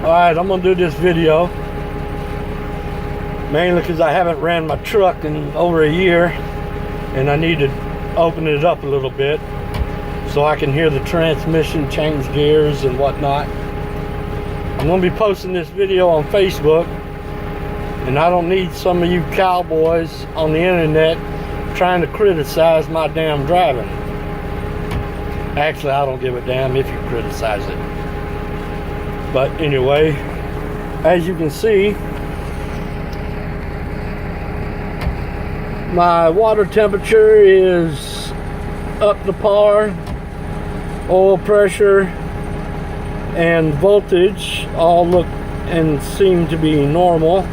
Alright, I'm gonna do this video mainly because I haven't ran my truck in over a year and I need to open it up a little bit so I can hear the transmission change gears and whatnot. I'm gonna be posting this video on Facebook, and I don't need some of you cowboys on the internet trying to criticize my damn driving. Actually, I don't give a damn if you criticize it. But anyway, as you can see, my water temperature is up to par. Oil pressure and voltage all look and seem to be normal.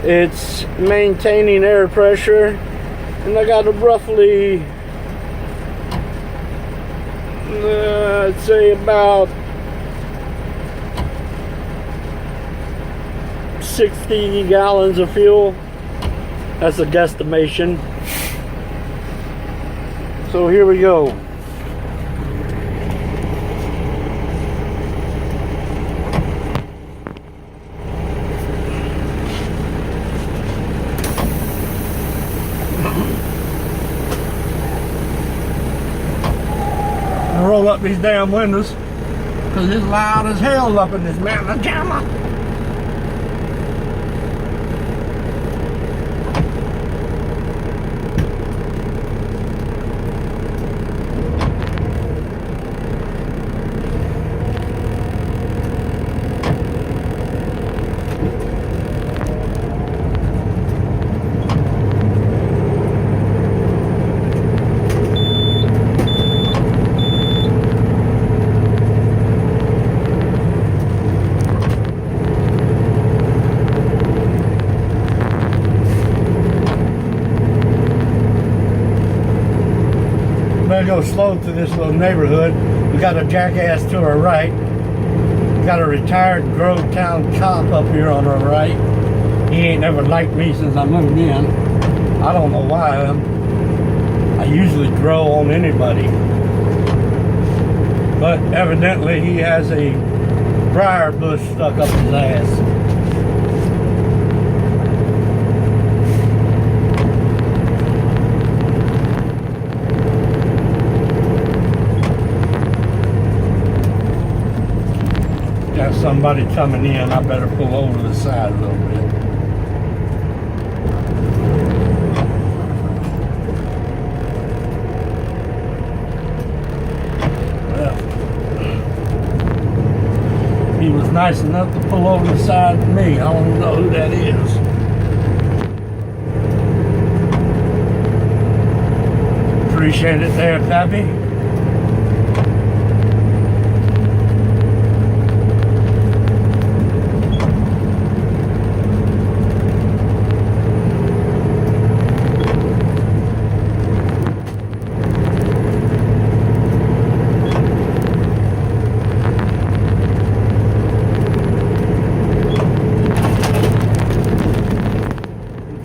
It's maintaining air pressure, and I got a roughly I'd say about 60 gallons of fuel. That's a guesstimation. So here we go. Roll up these damn windows because it's loud as hell up in this mountain jammer. Go slow through this little neighborhood. We got a jackass to our right. We got a retired Grovetown cop up here on our right. He ain't never liked me since I moved in. I don't know why. I usually grow on anybody, but evidently he has a briar bush stuck up his ass. Got somebody coming in, I better pull over to the side a little bit. Well, he was nice enough to pull over to the side of me. I don't know who that is. Appreciate it there, Pappy.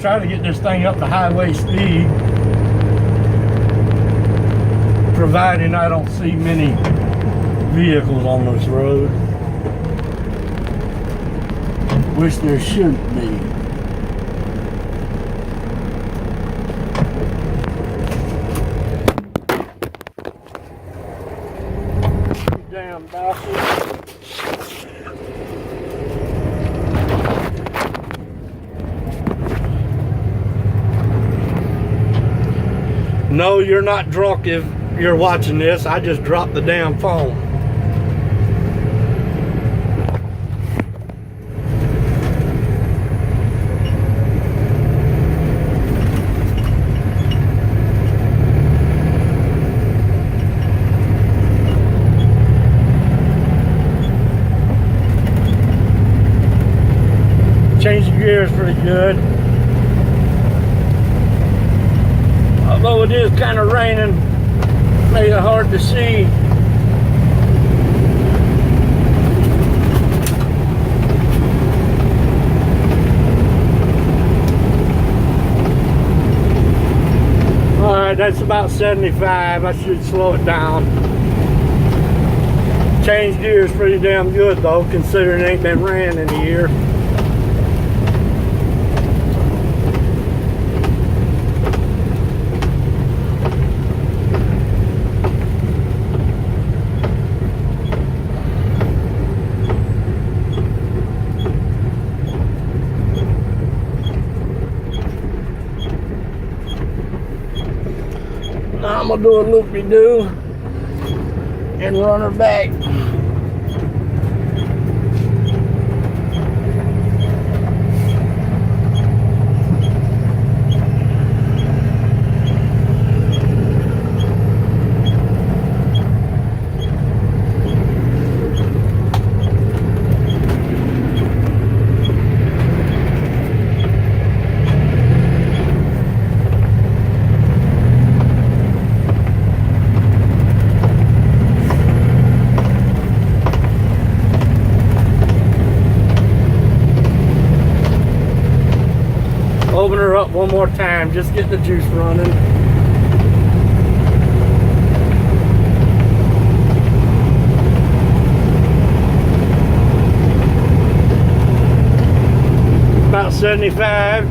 Try to get this thing up to highway speed, providing I don't see many vehicles on this road, which there shouldn't be. Damn bastard. No, you're not drunk if you're watching this. I just dropped the damn phone. Changed the gears pretty good. Although it is kind of raining, made it hard to see. Alright, that's about 75. I should slow it down. Changed gears pretty damn good though, considering it ain't been ran in a year. Now I'm gonna do a loopy-doo and run her back. Open her up one more time, just get the juice running. About 75.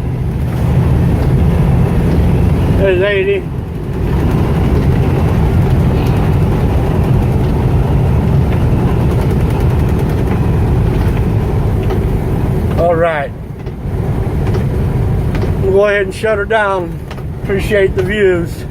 There's 80. All right. We'll go ahead and shut her down. Appreciate the views.